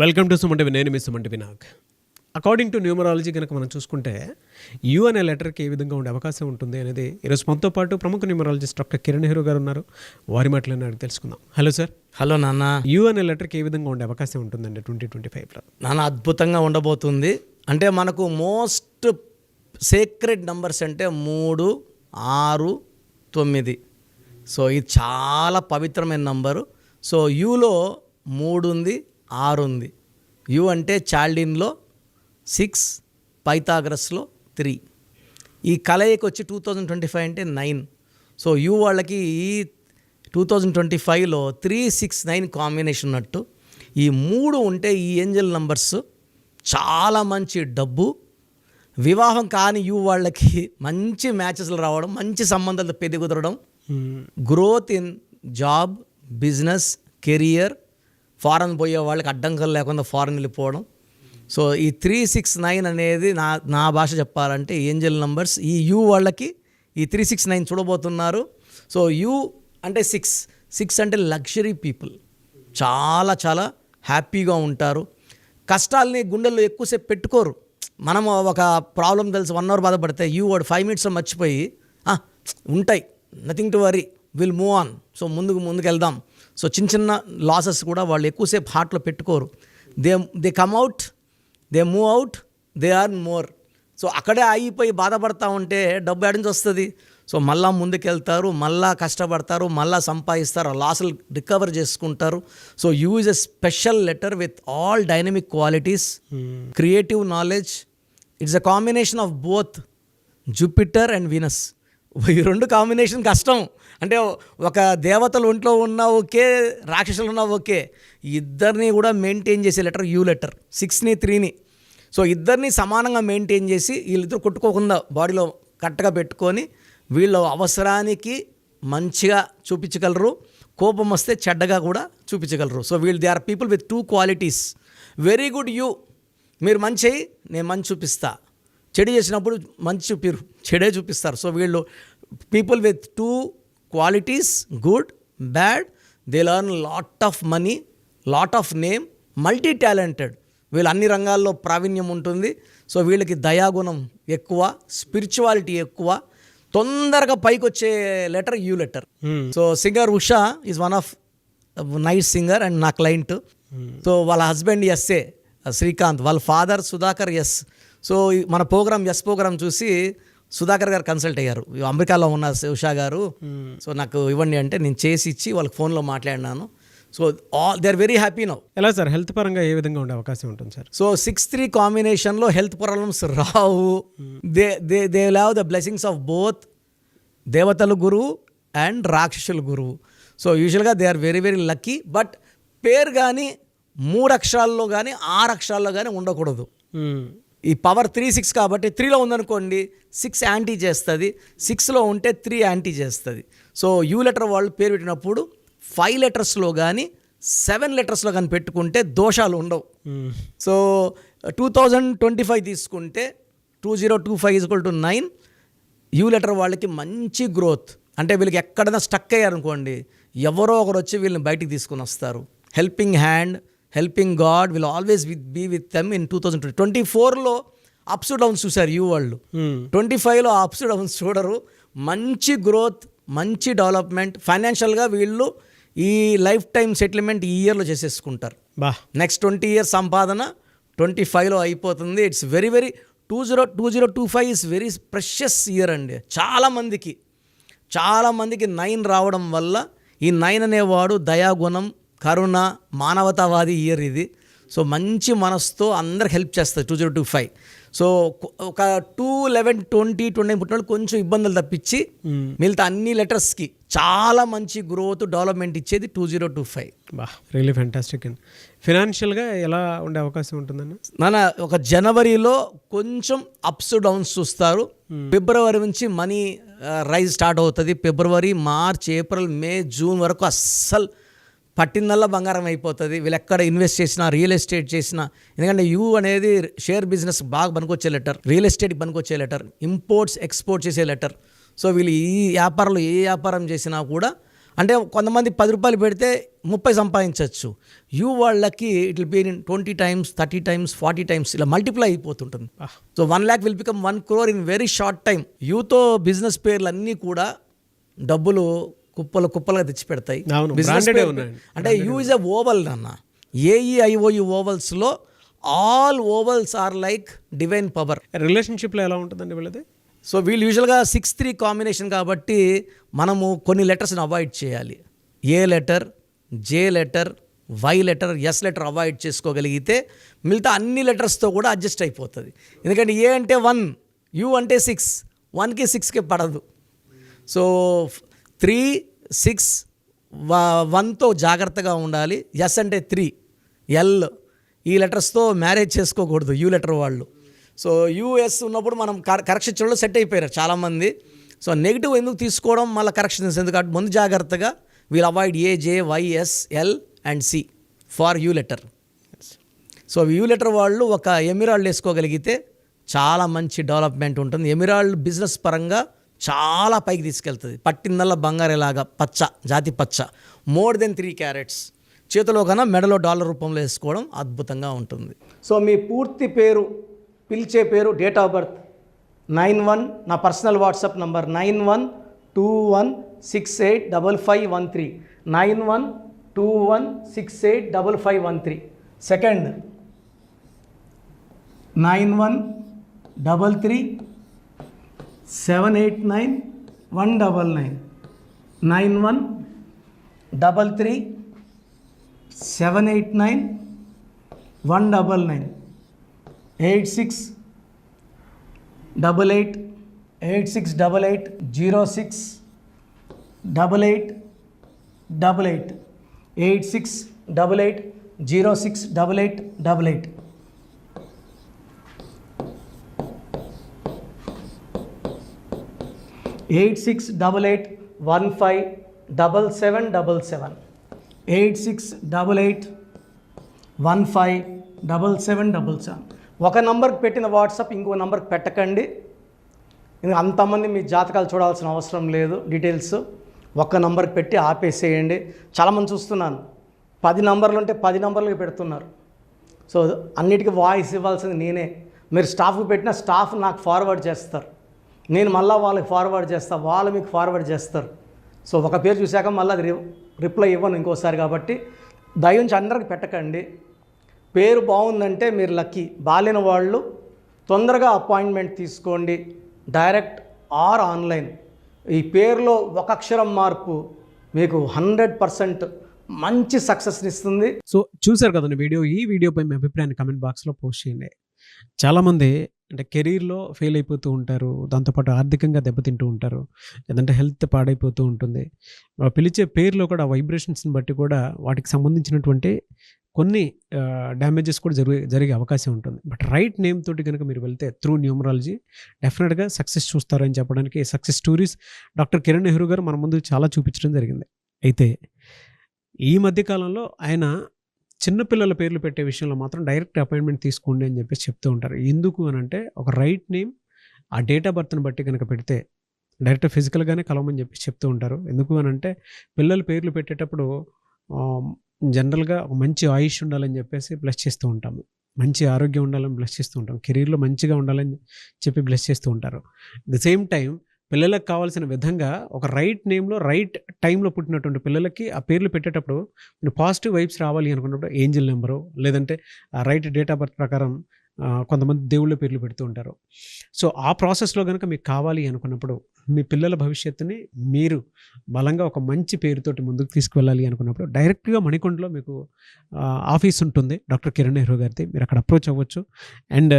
Welcome to Suman TV. నేను మీ Suman TV Nag. According to numerology కనుక మనం చూసుకుంటే యూ అనే లెటర్కి ఏ విధంగా ఉండే అవకాశం ఉంటుంది అనేది ఈరోజు మనతో పాటు ప్రముఖ న్యూమరాలజిస్ట్ డాక్టర్ కిరణ్ నెహ్రూ గారు ఉన్నారు. వారి మాటలను అడిగి తెలుసుకుందాం. Hello sir. హలో నాన్న. యూ అనే లెటర్కి ఏ విధంగా ఉండే అవకాశం ఉంటుందండి 2025లో? నాన్న అద్భుతంగా ఉండబోతుంది. అంటే మనకు మోస్ట్ సేక్రెడ్ నంబర్స్ అంటే 3, 6, 9. సో ఇది చాలా పవిత్రమైన నంబరు. సో యూలో 3 ఉంది, 6 ఉంది. యు అంటే చాల్డిన్లో 6, పైథాగరస్లో 3. ఈ కలయికి వచ్చి 2025 అంటే 9. సో యు వాళ్ళకి ఈ 2025లో 3, 6, 9 కాంబినేషన్ ఉన్నట్టు ఈ 3 ఉంటే ఈ ఏంజల్ నంబర్స్ చాలా మంచి డబ్బు, వివాహం కాని యు వాళ్ళకి మంచి మ్యాచెస్లు రావడం, మంచి సంబంధాలు పెళ్లి కుదరడం, growth in job, business, career, foreign పోయే వాళ్ళకి అడ్డంకులు లేకుండా ఫారెన్ వెళ్ళిపోవడం. సో ఈ 3, 6, 9 అనేది నా భాష చెప్పాలంటే ఏంజల్ నంబర్స్. ఈ యూ వాళ్ళకి ఈ 3, 6, 9 చూడబోతున్నారు. సో యూ అంటే 6 అంటే లగ్జరీ పీపుల్, చాలా చాలా హ్యాపీగా ఉంటారు. కష్టాలని గుండెల్లో ఎక్కువసేపు పెట్టుకోరు. మనం ఒక ప్రాబ్లం తెలిసి 1 అవర్ బాధపడితే యూ వాడు 5 minutesలో మర్చిపోయి ఉంటాయి, nothing to worry, will move on. So ముందుకు వెళ్దాం. సో చిన్న లాసెస్ కూడా వాళ్ళు ఎక్కువసేపు హార్ట్లో పెట్టుకోరు. They come out, they move out, they are more. So అక్కడే ఆగిపోయి బాధపడతా ఉంటే డబ్బు ఎడ నుంచి వస్తుంది? సో మళ్ళా ముందుకెళ్తారు, మళ్ళా కష్టపడతారు, మళ్ళా సంపాదిస్తారు, లాసులు రికవర్ చేసుకుంటారు. So use a special letter with all dynamic qualities, creative knowledge. It's a combination of both Jupiter and Venus. ఈ 2 కాంబినేషన్ కష్టం. అంటే ఒక దేవతలు ఒంట్లో ఉన్నా ఓకే, రాక్షసులు ఉన్నా ఓకే, ఇద్దరిని కూడా మెయింటైన్ చేసే లెటర్ యూ లెటర్. 6ని 3ని. సో ఇద్దరిని సమానంగా మెయింటైన్ చేసి వీళ్ళిద్దరు కొట్టుకోకుండా బాడీలో కరెక్ట్గా పెట్టుకొని వీళ్ళ అవసరానికి మంచిగా చూపించగలరు, కోపం వస్తే చెడ్డగా కూడా చూపించగలరు. So they are people with 2 qualities. Very good you, మీరు మంచి అయ్యి నేను మంచి చూపిస్తా, చెడు చేసినప్పుడు మంచి చూపిరు, చెడే చూపిస్తారు. సో వీళ్ళు people with 2 qualities, good, bad. They learn lot of money, lot of name, multi talented. వీళ్ళు అన్ని రంగాల్లో ప్రావీణ్యం ఉంటుంది. సో వీళ్ళకి దయాగుణం ఎక్కువ, స్పిరిచువాలిటీ ఎక్కువ, తొందరగా పైకి వచ్చే letter U letter. So singer Usha is one of nice singer and నా క్లయింట్. సో వాళ్ళ హస్బెండ్ ఎస్ఏ శ్రీకాంత్, వాళ్ళ ఫాదర్ సుధాకర్ ఎస్. సో మన ప్రోగ్రామ్ చూసి సుధాకర్ గారు కన్సల్ట్ అయ్యారు. అమెరికాలో ఉన్న ఉషా గారు, సో నాకు ఇవ్వండి అంటే నేను చేసి ఇచ్చి వాళ్ళకి ఫోన్లో మాట్లాడినాను. So they are very happy now. ఎలా సార్, హెల్త్ పరంగా ఏ విధంగా ఉండే అవకాశం ఉంటుంది సార్? సో 6-3 కాంబినేషన్లో హెల్త్ ప్రాబ్లమ్స్ రావు. They have the blessings of both దేవతల గురువు అండ్ రాక్షసుల గురువు. సో యూజువల్గా they are very very lucky. But పేరు కానీ 3 అక్షరాల్లో కానీ 6 అక్షరాల్లో కానీ ఉండకూడదు. ఈ పవర్ 3, 6 కాబట్టి 3లో ఉందనుకోండి 6 యాంటీ చేస్తుంది, 6లో ఉంటే 3 యాంటీ చేస్తుంది. సో యూ లెటర్ వాళ్ళు పేరు పెట్టినప్పుడు 5 లెటర్స్లో కానీ 7 లెటర్స్లో కానీ పెట్టుకుంటే దోషాలు ఉండవు. సో 2025 తీసుకుంటే 2025 = 9. యూ లెటర్ వాళ్ళకి మంచి గ్రోత్. అంటే వీళ్ళకి ఎక్కడైనా స్టక్ అయ్యారనుకోండి, ఎవరో ఒకరు వచ్చి వీళ్ళని బయటికి తీసుకుని వస్తారు. Helping hand, helping god will always be with them in 2024లో అప్స్ డౌన్స్ చూశారు యూ వాళ్ళు. 25లో అప్స్ డౌన్స్ చూడరు. మంచి గ్రోత్, మంచి డెవలప్మెంట్. ఫైనాన్షియల్గా వీళ్ళు ఈ లైఫ్ టైం సెటిల్మెంట్ ఈ ఇయర్లో చేసేసుకుంటారు. నెక్స్ట్ 20 years సంపాదన 25లో అయిపోతుంది. It's very very 2025 is very precious year అండి. చాలామందికి 9 రావడం వల్ల, ఈ 9 అనేవాడు దయాగుణం, కరుణ, మానవతావాది ఇయర్ ఇది. సో మంచి మనసుతో అందరికి హెల్ప్ చేస్తుంది 2025. సో ఒక 2, 11, 20, 29 పుట్టిన కొంచెం ఇబ్బందులు తప్పించి మిగతా అన్ని లెటర్స్కి చాలా మంచి గ్రోత్, డెవలప్మెంట్ ఇచ్చేది 2025. Really fantastic. అండ్ ఫినాన్షియల్గా ఎలా ఉండే అవకాశం ఉంటుందన్న? ఒక జనవరిలో కొంచెం అప్స్ డౌన్స్ చూస్తారు. ఫిబ్రవరి నుంచి మనీ రైజ్ స్టార్ట్ అవుతుంది. ఫిబ్రవరి, మార్చ్, ఏప్రిల్, మే, జూన్ వరకు అస్సలు పట్టిందల్లా బంగారం అయిపోతుంది. వీళ్ళు ఎక్కడ ఇన్వెస్ట్ చేసినా, రియల్ ఎస్టేట్ చేసినా, ఎందుకంటే యూ అనేది షేర్ బిజినెస్ బాగా పనికొచ్చే లెటర్, రియల్ ఎస్టేట్కి పనికొచ్చే లెటర్, ఇంపోర్ట్స్ ఎక్స్పోర్ట్ చేసే లెటర్. సో వీళ్ళు ఈ వ్యాపారంలో ఏ వ్యాపారం చేసినా కూడా అంటే కొంతమంది 10 రూపాయలు పెడితే 30 సంపాదించవచ్చు. యూ వాళ్ళకి it will be in 20 times, 30 times, 40 times ఇలా మల్టిప్లై అయిపోతుంటుంది. So 1 lakh will become 1 crore in very short time. యూతో బిజినెస్ పేర్లు అన్నీ కూడా డబ్బులు కుప్పలుగా తెచ్చి పెడతాయి. అవును, బిజినెస్ branded పేరు ఉన్నాయండి. అంటే యూ ఇస్ ఎ ఓవల్ అన్న. AEIOU ఓవల్స్లో all vowels are like divine power. రిలేషన్షిప్లో ఎలా ఉంటుందండి వీళ్ళది? సో వీళ్ళు యూజువల్గా 6-3 కాంబినేషన్ కాబట్టి మనము కొన్ని లెటర్స్ని అవాయిడ్ చేయాలి. A letter, J letter, Y letter, S letter avoid చేసుకోగలిగితే మిగతా అన్ని లెటర్స్తో కూడా అడ్జస్ట్ అయిపోతుంది. ఎందుకంటే ఏ అంటే 1, యూ అంటే 6, 1కి 6కి పడదు. సో 3, 6, 1తో జాగ్రత్తగా ఉండాలి. ఎస్ అంటే 3, ఎల్ ఈ లెటర్స్తో మ్యారేజ్ చేసుకోకూడదు యూ లెటర్ వాళ్ళు. సో యూఎస్ ఉన్నప్పుడు మనం కరెక్షన్ చేయడంలో సెట్ అయిపోయారు చాలామంది. సో నెగిటివ్ ఎందుకు తీసుకోవడం, మళ్ళీ కరెక్షన్స్ ఎందుకు, ముందు జాగ్రత్తగా we'll avoid A, J, Y, S, L and C for U letter. So U letter వాళ్ళు ఒక ఎమిరాల్డ్ వేసుకోగలిగితే చాలా మంచి డెవలప్మెంట్ ఉంటుంది. ఎమిరాల్డ్ బిజినెస్ పరంగా చాలా పైకి తీసుకెళ్తుంది. పట్టిందల్లా బంగారేలాగా పచ్చ, జాతి పచ్చ, మోర్ దెన్ 3 carats. చేతిలో కన్నా మెడలో డాలర్ రూపంలో వేసుకోవడం అద్భుతంగా ఉంటుంది. సో మీ పూర్తి పేరు, పిలిచే పేరు, డేట్ ఆఫ్ బర్త్ 91, నా పర్సనల్ వాట్సాప్ నంబర్ 9121685513, 9121685513. సెకండ్ 9133789199, 9133789199, 8688 0688 8688 0688. 8688157777, 8688157777. ఒక నంబర్కి పెట్టిన వాట్సాప్ ఇంకో నంబర్కి పెట్టకండి. అంతమంది మీ జాతకాలు చూడాల్సిన అవసరం లేదు. డీటెయిల్స్ ఒక్క నంబర్కి పెట్టి ఆపేసేయండి. చాలామంది చూస్తున్నాను 10 నంబర్లు ఉంటే 10 నంబర్లకి పెడుతున్నారు. సో అన్నిటికీ వాయిస్ ఇవ్వాల్సింది నేనే. మీరు స్టాఫ్కి పెట్టిన స్టాఫ్ నాకు ఫార్వర్డ్ చేస్తారు, నేను మళ్ళీ వాళ్ళకి ఫార్వర్డ్ చేస్తాను, వాళ్ళు మీకు ఫార్వర్డ్ చేస్తారు. సో ఒక పేరు చూశాక మళ్ళీ అది రిప్లై ఇవ్వను ఇంకోసారి. కాబట్టి దయించి అందరికి పెట్టకండి. పేరు బాగుందంటే మీరు లక్కీ. బాలేని వాళ్ళు తొందరగా అపాయింట్మెంట్ తీసుకోండి, డైరెక్ట్ ఆర్ ఆన్లైన్. ఈ పేరులో ఒక అక్షరం మార్పు మీకు 100% మంచి సక్సెస్ని ఇస్తుంది. సో చూసారు కదండి వీడియో. ఈ వీడియోపై మీ అభిప్రాయాన్ని కమెంట్ బాక్స్లో పోస్ట్ చేయండి. చాలామంది అంటే కెరీర్లో ఫెయిల్ అయిపోతూ ఉంటారు, దాంతోపాటు ఆర్థికంగా దెబ్బతింటూ ఉంటారు, లేదంటే హెల్త్ పాడైపోతూ ఉంటుంది. పిలిచే పేరులో కూడా వైబ్రేషన్స్ని బట్టి కూడా వాటికి సంబంధించినటువంటి కొన్ని డ్యామేజెస్ కూడా జరిగే అవకాశం ఉంటుంది. బట్ రైట్ నేమ్ తోటి కనుక మీరు వెళ్తే త్రూ న్యూమరాలజీ డెఫినెట్గా సక్సెస్ చూస్తారని చెప్పడానికి success stories doctor Kiran Nehru గారు మన ముందు చాలా చూపించడం జరిగింది. అయితే ఈ మధ్యకాలంలో ఆయన చిన్నపిల్లల పేర్లు పెట్టే విషయంలో మాత్రం డైరెక్ట్ అపాయింట్మెంట్ తీసుకోండి అని చెప్పేసి చెప్తూ ఉంటారు. ఎందుకు అని అంటే ఒక రైట్ నేమ్ ఆ డేట్ ఆఫ్ బర్త్ని బట్టి కనుక పెడితే డైరెక్ట్ ఫిజికల్గానే కలవమని చెప్పేసి చెప్తూ ఉంటారు. ఎందుకు అని అంటే పిల్లల పేర్లు పెట్టేటప్పుడు జనరల్గా ఒక మంచి ఆయుష్ ఉండాలని చెప్పేసి బ్లెస్ చేస్తూ ఉంటాము, మంచి ఆరోగ్యం ఉండాలని బ్లెస్ చేస్తూ ఉంటాం, కెరీర్లో మంచిగా ఉండాలని చెప్పి బ్లెస్ చేస్తూ ఉంటారు. ద సేమ్ టైం పిల్లలకు కావాల్సిన విధంగా ఒక రైట్ నేమ్లో రైట్ టైంలో పుట్టినటువంటి పిల్లలకి ఆ పేర్లు పెట్టేటప్పుడు పాజిటివ్ వైబ్స్ రావాలి అనుకున్నప్పుడు ఏంజిల్ నెంబరు లేదంటే రైట్ డేట్ ఆఫ్ బర్త్ ప్రకారం కొంతమంది దేవుళ్ళ పేర్లు పెడుతూ ఉంటారు. సో ఆ ప్రాసెస్లో కనుక మీకు కావాలి అనుకున్నప్పుడు మీ పిల్లల భవిష్యత్తుని మీరు బలంగా ఒక మంచి పేరుతోటి ముందుకు తీసుకువెళ్ళాలి అనుకున్నప్పుడు డైరెక్ట్గా మణికొండలో మీకు ఆఫీస్ ఉంటుంది డాక్టర్ కిరణ్ నెహ్రూ గారిది. మీరు అక్కడ అప్రోచ్ అవ్వచ్చు. అండ్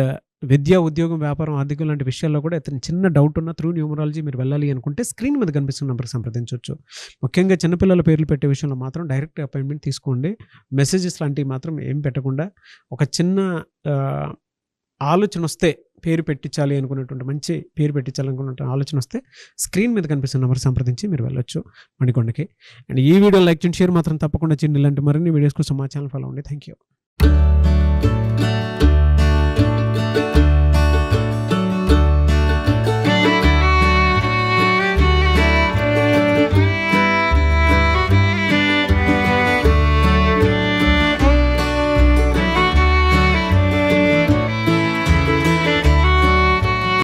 విద్య, ఉద్యోగం, వ్యాపారం, ఆర్థికం లాంటి విషయాల్లో కూడా అతను చిన్న డౌట్ ఉన్న త్రూ న్యూమరాలజీ మీరు వెళ్ళాలి అనుకుంటే స్క్రీన్ మీద కనిపిస్తున్న నెంబర్కి సంప్రదించవచ్చు. ముఖ్యంగా చిన్నపిల్లల పేర్లు పెట్టే విషయంలో మాత్రం డైరెక్ట్ అపాయింట్మెంట్ తీసుకోండి. మెసేజెస్ లాంటివి మాత్రం ఏం పెట్టకుండా ఒక చిన్న ఆలోచన వస్తే పేరు పెట్టించాలి అనుకున్నటువంటి మంచి పేరు పెట్టించాలనుకున్న ఆలోచన వస్తే స్క్రీన్ మీద కనిపిస్తున్న నెంబర్ సంప్రదించి మీరు వెళ్ళొచ్చు మణికొండకి. అండ్ ఈ వీడియో లైక్ చేయండి, షేర్ మాత్రం తప్పకుండా చేయండి. ఇలాంటి మరిన్ని వీడియోస్ కోసం మా ఛానల్ ఫాలో అవ్వండి. Thank you.